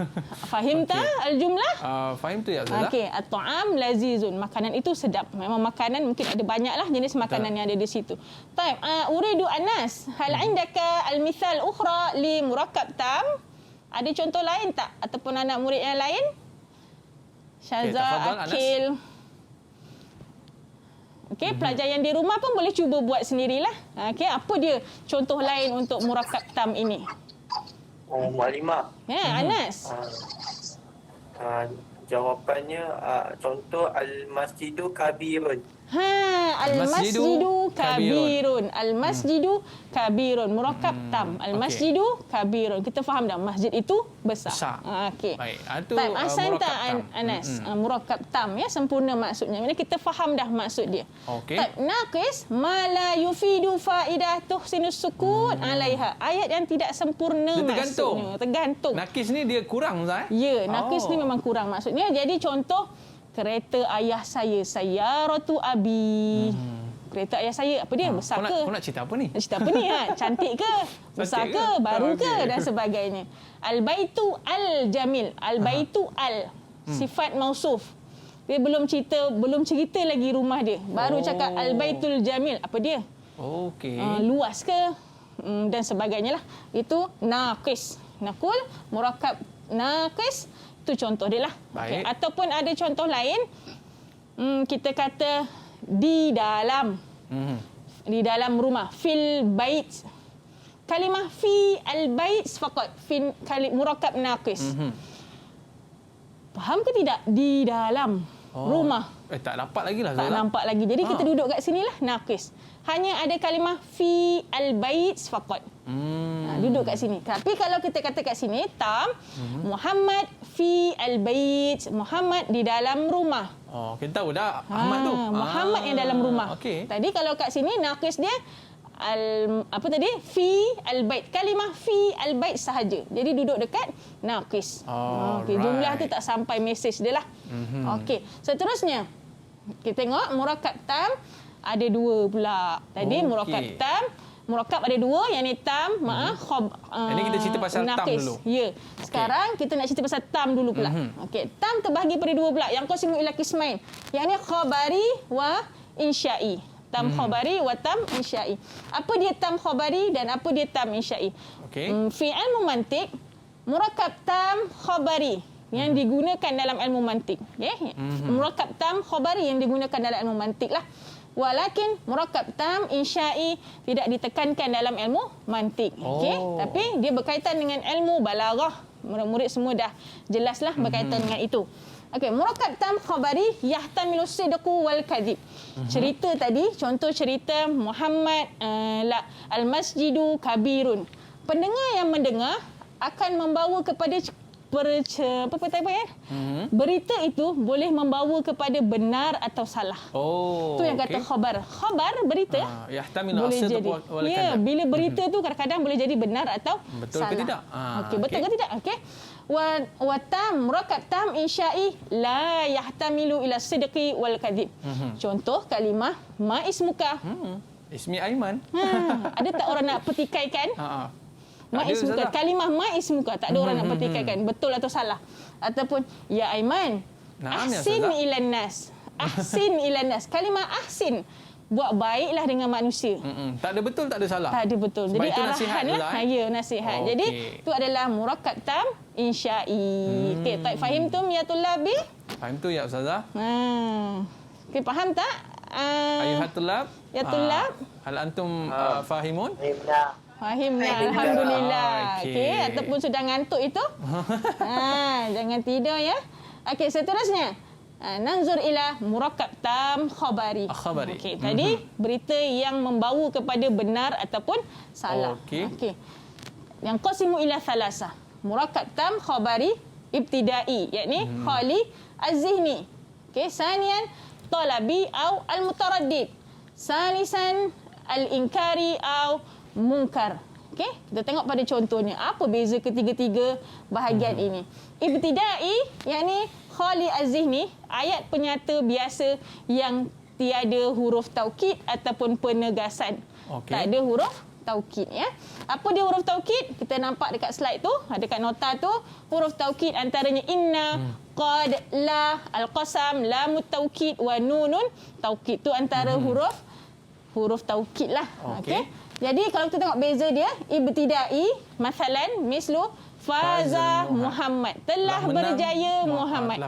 fahim tak al-jumlah? Fahim tu ya, Ustazah. Okey, at-ta'am lazizun. Makanan itu sedap. Memang makanan mungkin ada banyaklah jenis makanan yang ada di situ. Taib, uridu Anas, hal indaka al-mithal ukhra li murakkab tam? Ada contoh lain tak ataupun anak murid yang lain? Syazah, Akil. Okey, pelajar yang di rumah pun boleh cuba buat sendirilah. Okey, apa dia contoh lain untuk murakkab tam ini? Oh, Maklimah. Ya, Anas. Jawapannya contoh al-masjidu kabirun. Al-masjidu kabirun. Al-masjidu kabirun. Murakkab tam. Al-masjidu kabirun. Kita faham dah masjid itu besar. Okey. Baik. Itu Ahsan tak murakkab tam. Anas? Murakkab tam ya, sempurna maksudnya. Maksudnya kita faham dah maksud dia. Okey. Naqis ma la yufidu faidah tuhsinus sukun alaiha. Ayat yang tidak sempurna dia tergantung. maksudnya. Tergantung. Nakis ni dia kurang, Ustaz. Ya, nakis ni memang kurang maksudnya. Jadi contoh kereta ayah saya, sayyaratu abi. Kereta ayah saya, apa dia? Besar ke? Kau nak cerita apa ni? Cerita apa ni? Cantik ke? Besar ke? Baru ke? Dan sebagainya. Al-baitu al-jamil. Al-baitu al. Sifat mausuf. Dia belum cerita lagi rumah dia. Baru cakap al-baitul jamil. Apa dia? Okey. Luas ke? Dan sebagainya lah. Itu naqis. Nakul, murakkab naqis. Itu contoh dia lah. Okay. Ataupun ada contoh lain, kita kata di dalam. Di dalam rumah. Fil bait. Kalimah fi al-bait faqat. Murakkab naqis. Faham ke tidak? Di dalam rumah. Tak dapat lagi lah. Tak nampak lagi. Jadi kita duduk kat sinilah naqis. Hanya ada kalimah fi al-bait faqat. Duduk kat sini. Tapi kalau kita kata kat sini tam, Muhammad fi al-bait, Muhammad di dalam rumah. Oh, kita tahu dah Ahmad tu. Muhammad yang dalam rumah. Okay. Tadi kalau kat sini naqis dia apa tadi? Fi al-bait. Kalimah fi al-bait sahaja. Jadi duduk dekat naqis. Okey, jumlah tu tak sampai mesej dia lah. Okey, seterusnya kita tengok murakkab tam ada dua pula. Tadi murakkab tam, murakkab ada dua, yang ni tam, ini kita cerita pasal naqis. tam dulu. Ya. Sekarang kita nak cerita pasal tam dulu pula. Okey, tam terbahagi pada dua pula. Yang qasimu ila qismain. Yang ni khabari wa insya'i. Tam khabari wa tam insya'i. Apa dia tam khabari dan apa dia tam insya'i? Okey. Fi ilmu mantik, murakkab tam khabari yang digunakan dalam ilmu mantik. Okay? Murakkab tam khabari yang digunakan dalam ilmu mantik lah. Walakin murakkab tam insya'i tidak ditekankan dalam ilmu mantik. Okey, tapi dia berkaitan dengan ilmu balaghah. Murid-murid semua dah jelaslah berkaitan dengan itu. Okey, murakkab tam khabari yahtamilu sidqu wal kadhib. Cerita tadi, contoh cerita Muhammad al-masjidu kabirun. Pendengar yang mendengar akan membawa kepada berita itu boleh membawa kepada benar atau salah. Itu yang kata khabar. Khabar berita boleh jadi. Ya, bila berita tu kadang-kadang boleh jadi benar atau betul salah. Ke tidak? Okey, betul ke tidak? Okey. Wa tam murakkab tam insya'i la yahtamilu ila sidqi wal kadhib. Contoh kalimah ma ismuka. Ismi Aiman. Ada tak orang nak petikaikan? Ma ismuka. Kalimah ma ismuka. Tak ada orang nak petikaikan. Betul atau salah. Ataupun, ya Aiman, ahsin ilan nas. Ahsin ilan nas. Kalimah ahsin. Buat baiklah dengan manusia. Tak ada betul, tak ada salah. Tak ada betul. Sebab jadi arahan lah. Ya, nasihat. Jadi, itu adalah murakkab tam insya'i. Okey, tak fahim tu ya tulabi? Fahim tu ya Ustazah. Okey, faham tak? Ayuhatulab. Ya tulab. Hal antum fahimun? Fahimlah, alhamdulillah. Okey, ataupun sudah ngantuk itu. Jangan tidur ya. Okey, seterusnya. Nanzur ila murakkab tam khabari. Okey, tadi berita yang membawa kepada benar ataupun salah. Okey. Yang qasimu ila thalatha. Murakkab tam khabari ibtidai, yakni khali az-zihni. Okey, sanian talabi au al-mutaraddid. Salisan al-inkari au munkar. Okey, kita tengok pada contohnya. Apa beza ketiga-tiga bahagian ini? Ibtidai, yakni khali az-zihni, ayat penyata biasa yang tiada huruf taukid ataupun penegasan. Tak ada huruf taukid, ya. Apa dia huruf taukid? Kita nampak dekat slide tu, dekat nota tu, huruf taukid antaranya inna, qad, la, al-qasam, lamut taukid wa nunun taukid. Tu antara huruf taukid lah. Okey. Jadi kalau kita tengok beza dia, ibtidai, masalan, mislu faza Muhammad, telah berjaya Muhammad.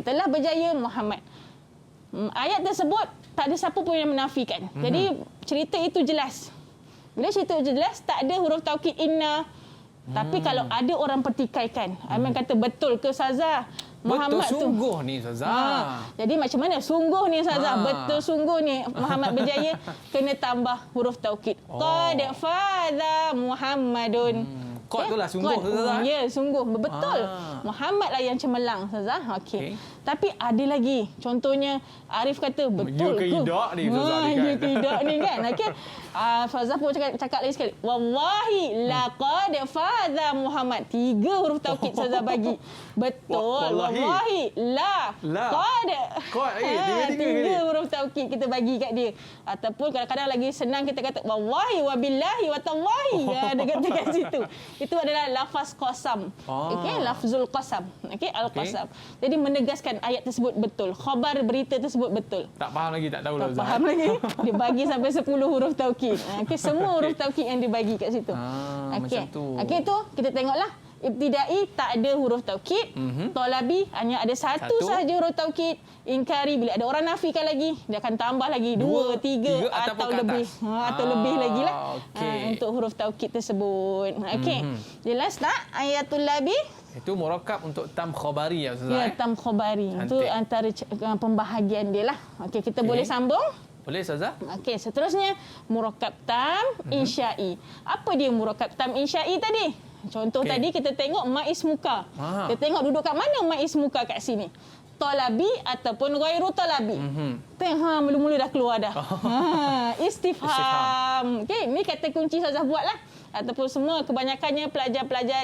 Telah berjaya Muhammad. Ayat tersebut tak ada siapa pun yang menafikan. Jadi cerita itu jelas. Bila cerita itu jelas, tak ada huruf taukid inna. Tapi kalau ada orang pertikaikan, Aiman kata betul ke Ustazah? Muhammad betul sungguh ni Ustazah. Jadi macam mana sungguh ni Ustazah? Betul sungguh ni Muhammad berjaya, kena tambah huruf taukid. Qad faza Muhammadun. Qad tu lah sungguh Ustazah. Ya, sungguh. Betul. Muhammad lah yang cemerlang Ustazah. Okey. Tapi ada lagi. Contohnya Arif kata betul ke? Ya ke tidak ni Ustazah. Ya ke tidak ni kan. Okey. Fazah pun cakap lagi sekali. Wallahi laqad faza Muhammad. 3 huruf taukid Ustazah bagi. Betul. Wallahi la. Qad. 3 huruf taukid kita bagi kat dia. Ataupun kadang-kadang lagi senang kita kata wallahi wa billahi wa tallahi. Dia kata kat situ. Itu adalah lafaz qasam. Okey, lafzul qasam. Okey, al-qasam. Jadi menegaskan ayat tersebut betul. Khabar berita tersebut betul. Tak faham lagi, tak tahu lah. Tak faham lagi. Dia bagi sampai 10 huruf taukid. Okey, semua huruf taukid yang dibagi kat situ. Okey. Okey, tu kita tengoklah. Ibtidai tak ada huruf taukid. Tolabi hanya ada satu sahaja huruf taukid. Inkari bila ada orang nafikan lagi, dia akan tambah lagi 2, 3 atau lebih. Atau lebih lagi lah. Untuk huruf taukid tersebut. Okey. Jelas tak ayatul labi? Itu murakab untuk tam khabari ya Ustazah. Ya, tam khabari. Itu antara pembahagian dia lah. Okey, kita boleh sambung? Boleh Ustazah. Okey, seterusnya murakab tam insya'i. Apa dia murakab tam insya'i tadi? Contoh tadi kita tengok ma'is muka. Kita tengok duduk kat mana ma'is muka kat sini. Talabi ataupun ghairu talabi. Mula-mula dah keluar dah. Istifham. Okey, ni kata kunci Ustazah buatlah. Ataupun semua kebanyakannya pelajar-pelajar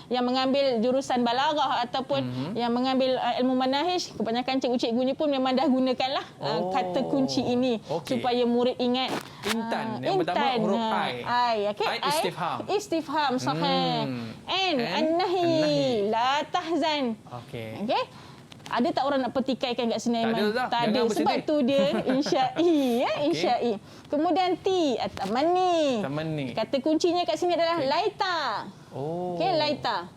yang mengambil jurusan balaghah ataupun yang mengambil ilmu manahij, kebanyakan cikgu-cikgunya pun memang dah gunakanlah kata kunci ini supaya murid ingat. Intan yang pertama huruf I. Okey, istifham. Istifham sahih. An-nahi la tahzan. Okey. Okey. Ada tak orang nak pertikaikan kat sini Aiman? Tak ada. Sebab tu dia insya'i, ya, insya'i. Kemudian ti at-tamanni. Kata kuncinya kat sini adalah laita. Okey, laita.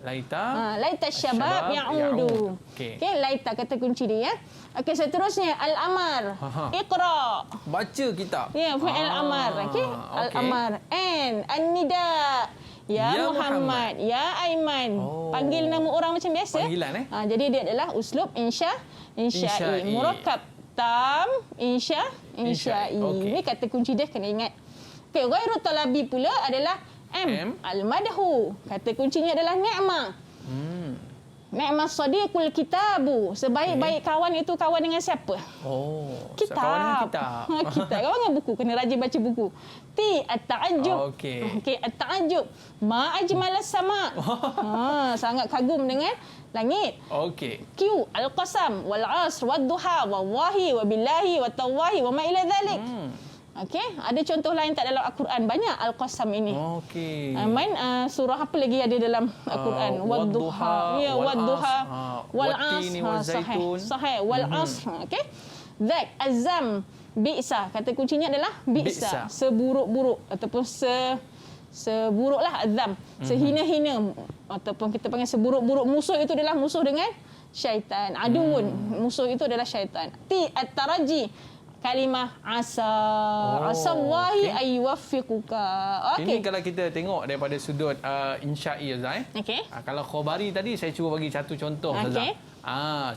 Laita syabab ya'udu. Okey, laita kata kunci dia, ya. Okey, seterusnya al-amar. Iqra. Baca kitab. Ya, fi'il amar. Okey, al-amar. An-nida. Ya Muhammad, ya Aiman. Panggil nama orang macam biasa. Panggilan jadi dia adalah uslub insya'i. Murakab tam insya'i. Ini kata kunci dia kena ingat. Okey, ghairu talabi pula adalah M. Al-madhu. Kata kuncinya adalah ni'mah. Ni'mah sadiqul kitabu. Sebaik-baik kawan itu kawan dengan siapa? Kitab. Kawan dengan kitab. Kitab. Kawan dengan buku. Kena rajin baca buku. Ti at-ta'ajjub. Okey, at-ta'ajjub. Ma ajmalas sama. Sangat kagum dengan langit. Okey. Q al-qasam wal 'asr wad duha wallahi wa billahi wa tawahi wa ma ila dhalik. Okey, ada contoh lain tak dalam Al-Quran? Banyak Al-Qasam ini. Okey. Surah apa lagi ada dalam Al-Quran? Wad-duha. Ya, wad-duha. Wal-'asr. Sahih. Wal-'asr. Okey. Dzak, azam, bi'sa. Kata kuncinya adalah bi'sa. Seburuk-buruk ataupun seburuklah azam. Sehina-hina ataupun kita panggil seburuk-buruk. Musuh itu adalah musuh dengan syaitan. Aduun. Musuh itu adalah syaitan. Ti at-taraji. Kalimah asa. Asallahi ayuwaffiquka. Ini kalau kita tengok daripada sudut insya'i Ustaz. Okey. Kalau khabari tadi saya cuba bagi satu contoh Ustaz.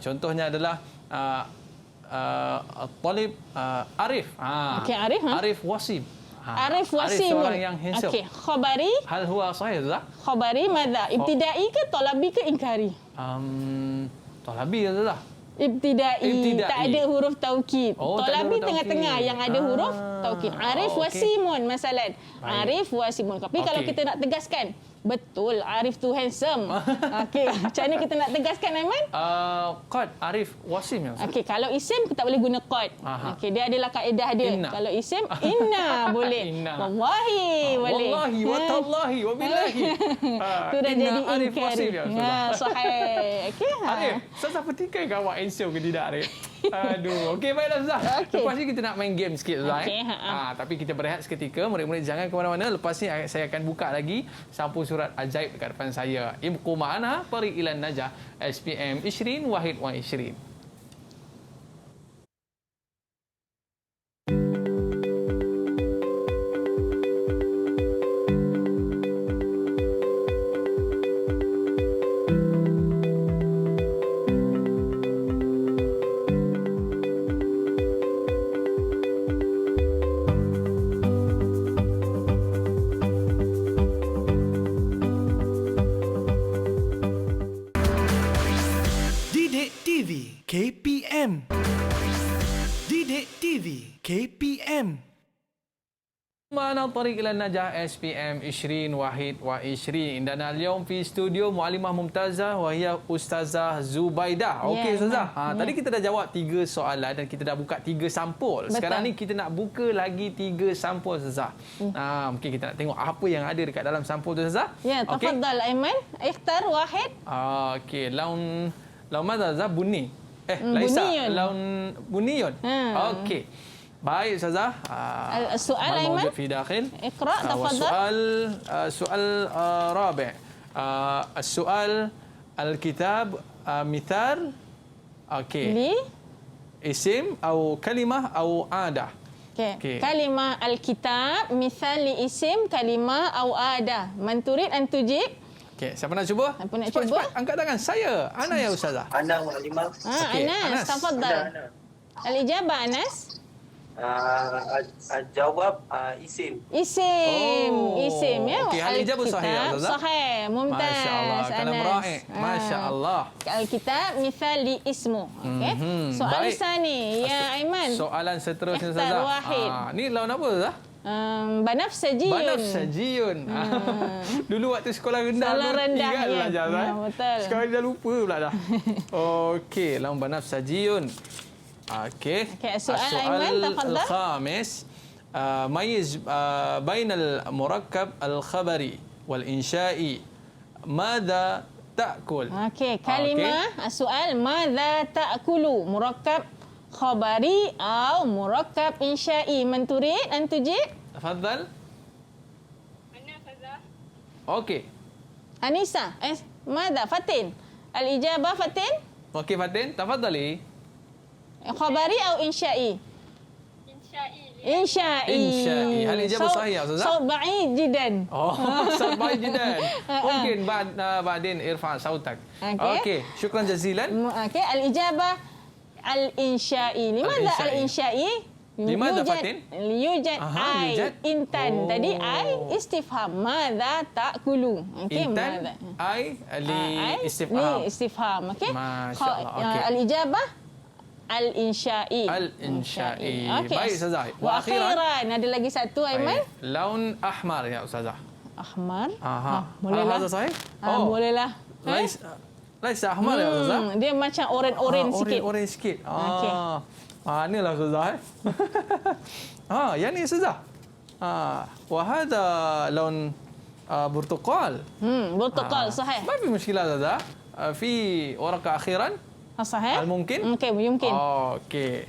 Contohnya adalah talib Arif. Okey, Arif. Arif Wasim. Arif Wasim. Seorang yang handsome. Okey, khabari. Hal huwa sahih Ustaz? Khabari madza? Ibtidai ke talabi ke inkari? Talabi Ustaz. Ibtidai. Tak ada huruf taukid. Tolabi tengah-tengah yang ada huruf taukid. Arif wa simun masalan. Arif wa simun. Tapi kalau kita nak tegaskan, betul Arif tu handsome. Okey, macam mana kita nak tegaskan, Aiman? Qad Arif wasim ya. Okey, kalau isim kita tak boleh guna qad. Okey, dia adalah kaedah dia. Inna. Kalau isim inna boleh. Inna. Wallahi boleh. Wallahi wa tallahi wa billahi. Tu dah jadi Arif inkar. wasim ya. Sahih. Okey. Arif, saya petikai ke awak answer ke tidak, Arif? Aduh. Okey, baiklah Ustaz. Lepas ni kita nak main game sikit Ustaz. Okey, tapi kita berehat seketika. Murid-murid jangan ke mana-mana. Lepas ni saya akan buka lagi sampul surat ajaib dekat depan saya. Ibqu ma'ana tariq ilan najah SPM 20 wahid wa 20. KPM. Didik TV KPM. Mana tariq ila najah SPM 20 wahid wa 20. Dan اليوم في studio Muallimah Mumtazah wa hiya Ustazah Zubaidah. Okey Ustazah. Tadi kita dah jawab 3 soalan dan kita dah buka 3 sampul. Sekarang ni kita nak buka lagi 3 sampul Ustazah. Mungkin kita nak tengok apa yang ada dekat dalam sampul tu Ustazah. Ya, tafadhal Aiman. Ikhtar wahid. Okey, laun madza Ustazah? Bunni. Buniyun. Laun buniyun. Okey. Baik Ustazah. السؤال أيمن في داخل اقرأ تفضل. سؤال رابع. السؤال الكتاب مثال لي اسم أو كلمة أو عادة. كلمة الكتاب مثال لاسم كلمة أو عادة. من تريد أن تجيب؟ Siapa nak cuba? Cepat. Angkat tangan. Saya. Ana ya Ustazah. Ana Muallimah. Anas. تفضل. الإجابة أنس. Jawab isim. Isim ya. Okey, hal ijabah sahih ya Ustazah. Sahih. Mumtaz. Masya-Allah. Kalam ra'i. Masya-Allah. Al-kitab misal li ismu. Okey. Soalan sani ya Aiman. Soalan seterusnya Ustazah. Ni lawan apa Ustazah? Banafsajiyun. Banafsajiyun. Dulu waktu sekolah rendah ingat belajar kan? Betul. Sekarang dah lupa pula dah. Okey, lawan banafsajiyun. Okey. Soal Aiman tafadhal. الخامس ميز بين المركب الخبري والإنشائي ماذا تأكل؟ Okey, kalimah soal ماذا تأكل مركب خبري أو مركب إنشائي. من تريد أن تجيب؟ تفضل. أنا فزة. أوكي. أنيسة. ماذا؟ فاتن. الإجابة فاتن. أوكي فاتن تفضلي. خبري أو إنشائي؟ إنشائي. هل الإجابة صحيحة يا أستاذة؟ صوت بعيد جدا. صوت بعيد جدا. ممكن بعدين ارفع صوتك. أوكي. شكرا جزيلا. أوكي. الإجابة الإنشائي. لماذا الإنشائي؟ لماذا فاتن؟ يوجد أي إنتان. تدي أي استفهام. ماذا تأكل؟ إنتان أي لاستفهام. لاستفهام. أوكي. ما شاء الله. الإجابة الإنشائي. Baik Ustazah. وأخيرا ada lagi satu Aiman. Laun ahmar ya Ustazah. Ahmar. Bolehlah. Hal sahih? Bolehlah. Laisa ahmar ya Ustazah. Dia macam oren-oren sikit. Oren sikit. Inilah Ustazah. Yang ni Ustazah. وهذا لون برتقال. برتقال صحيح. ما في مشكلة Ustazah. في ورقة أخيرا. صحيح؟ هل ممكن؟ يمكن. اوكي.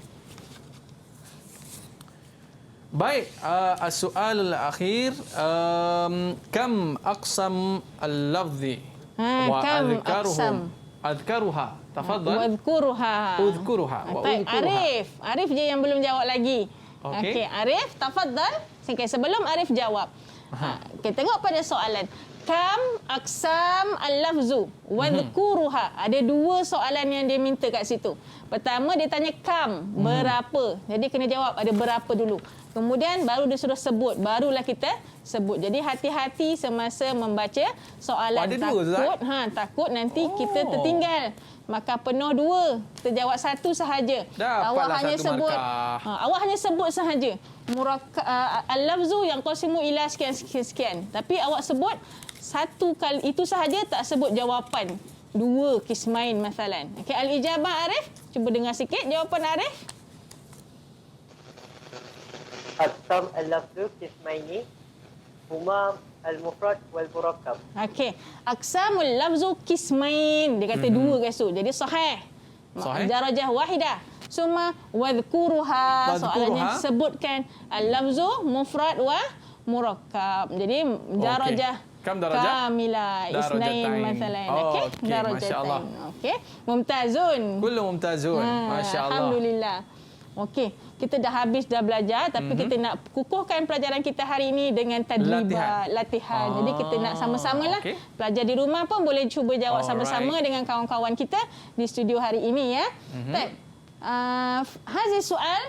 باي السؤال الأخير كم أقسم اللفظ أذكرها تفضل. أذكرها. Arif je yang belum jawab lagi. Okey, Arif tafadhal. Sebelum Arif jawab. Kita tengok pada soalan. Kam aqsam al-lafzu wadhkuruha. Ada dua soalan yang dia minta kat situ. Pertama dia tanya kam, berapa. Jadi kena jawab ada berapa dulu. Kemudian baru dia suruh sebut, barulah kita sebut. Jadi hati-hati semasa membaca soalan. Ada dua, takut nanti kita tertinggal. Maka penuh dua, kita jawab satu sahaja. Awak hanya sebut awak hanya sebut sahaja. Al-lafzu yang qasimu ila sekian. Tapi awak sebut satu kali itu sahaja, tak sebut jawapan. Dua kismain masalan. Okey, al-ijabah Arif, cuba dengar sikit jawapan Arif. Aqsam al-lafzu qismaini huma al-mufrad wal murakkab. Okey, aqsamul lafzu qismain. Dia kata dua kat situ. Jadi sahih. Darajah wahidah. Summa wadhkuruha. Soalannya sebutkan al-lafzu mufrad wa murakkab. Jadi darajah Kam darajah? Kamilah. Isnain masalan. Okey, darajatain. Okey. Mumtazun. Kullu mumtazun. Masya-Allah. Alhamdulillah. Okey, kita dah habis dah belajar tapi kita nak kukuhkan pelajaran kita hari ini dengan tadribat, latihan. Jadi kita nak sama-samalah pelajar di rumah pun boleh cuba jawab sama-sama dengan kawan-kawan kita di studio hari ini ya. Baik. Hazi soal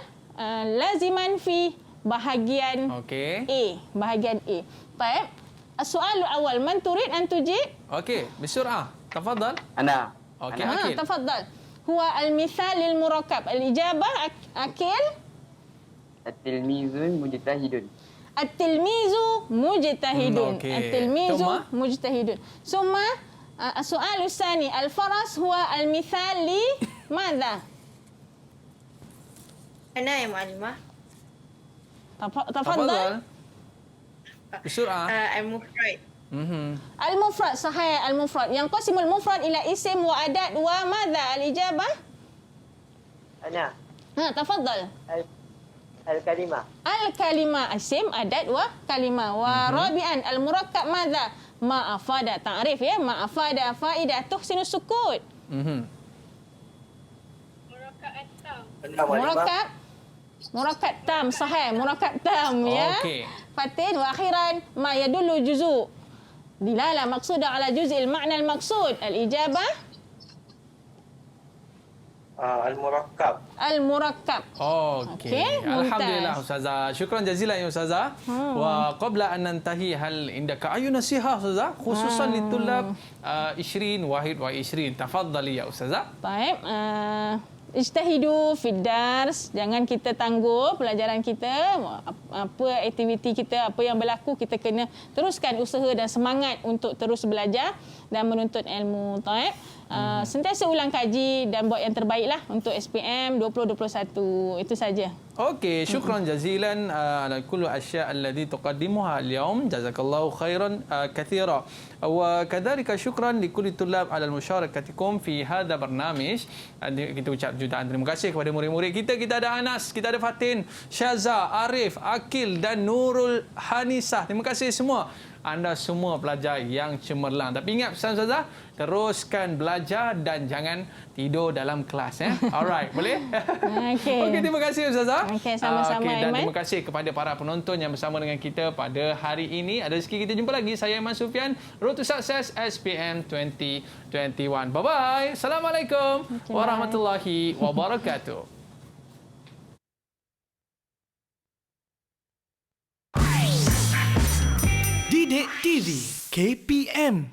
laziman fi bahagian A, bahagian A. Baik. السؤال الأول من تريد أن تجيب؟ أوكي بسرعة تفضل. أنا. أوكي أكيد. تفضل. هو المثال للمركب. الإجابة أكل. التلميذ مجتهد. التلميذ مجتهد. التلميذ مجتهد. ثم السؤال الثاني الفرس هو المثال لماذا؟ أنا يا معلمة. تفضل. بسرعة. المفرد. المفرد صحيح المفرد ينقسم المفرد إلى اسم وأداة وماذا الإجابة؟ أنا. تفضل. الكلمة. الكلمة اسم أداة وكلمة. ورابعا المركب ماذا؟ ما أفاد تعريف يا ما أفاد فائدة تحسن السكوت. مركب تام صحيح مركب تام يا. Fatin wa akhiran ma yadullu juzu. Dilala maqsuda ala juz'il ma'na al-maqsud. Al-ijabah al-murakkab. Al-murakkab. Okey. Alhamdulillah Ustazah. Syukran jazilan ya Ustazah. Wa qabla an nantahi hal indaka ayu nasiha Ustazah khususan litulab 20 wahid wa 20. Tafaddali ya Ustazah. Baik. Ijtahidu fid dars, jangan kita tangguh pelajaran kita, apa aktiviti kita, apa yang berlaku, kita kena teruskan usaha dan semangat untuk terus belajar dan menuntut ilmu. Taib. Sentiasa ulang kaji dan buat yang terbaiklah untuk SPM 2021. Itu saja. Okey, syukran jazilan ala kulli asya' alladhi tuqaddimuha al-yawm. Jazakallahu khairan katsira. Wa kadzalika syukran li kulli tullab ala musyarakatikum fi hadha barnamij. Kita ucap jutaan terima kasih kepada murid-murid kita. Kita ada Anas, kita ada Fatin, Syaza, Arif, Akil dan Nurul Hanisah. Terima kasih semua. Anda semua pelajar yang cemerlang. Tapi ingat pesan Ustazah, teruskan belajar dan jangan tidur dalam kelas. Alright, boleh? Okey, terima kasih Ustazah. Okey, sama-sama dan Aiman. terima kasih kepada para penonton yang bersama dengan kita pada hari ini. Ada rezeki kita jumpa lagi. Saya Aiman Sufian, Road to Success SPM 2021. Bye-bye. Assalamualaikum warahmatullahi wabarakatuh. Didik TV KPM.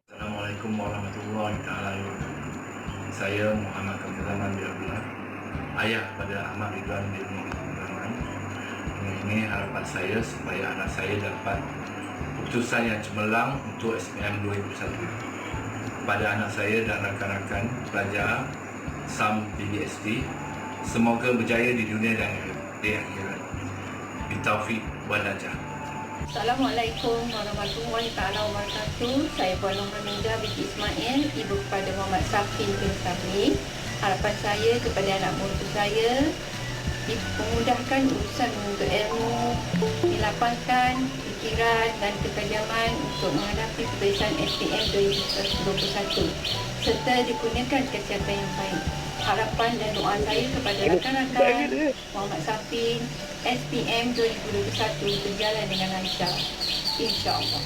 Assalamualaikum warahmatullahi wabarakatuh. Saya Muhammad Abdurrahman bin Abdullah, ayah pada Ahmad Ridwan bin Abdurrahman. Ini harapan saya supaya anak saya dapat keputusan yang cemerlang untuk SPM 2021. Pada anak saya dan rakan-rakan pelajar SAM PBST, semoga berjaya di dunia dan di akhirat. Bitaufiq wal najah. Assalamualaikum warahmatullahi wabarakatuh. Saya Puan Nur Hamida binti Ismail, ibu kepada Muhammad Safin bin Sabri. Harapan saya kepada anak murid saya memudahkan urusan menuntut ilmu, dilapangkan fikiran dan ketajaman untuk menghadapi peperiksaan SPM 2021 serta dikurniakan kesihatan yang baik. Harapan dan doa saya kepada rakan-rakan Muhammad Safin SPM 2021 berjalan dengan lancar, insya-Allah.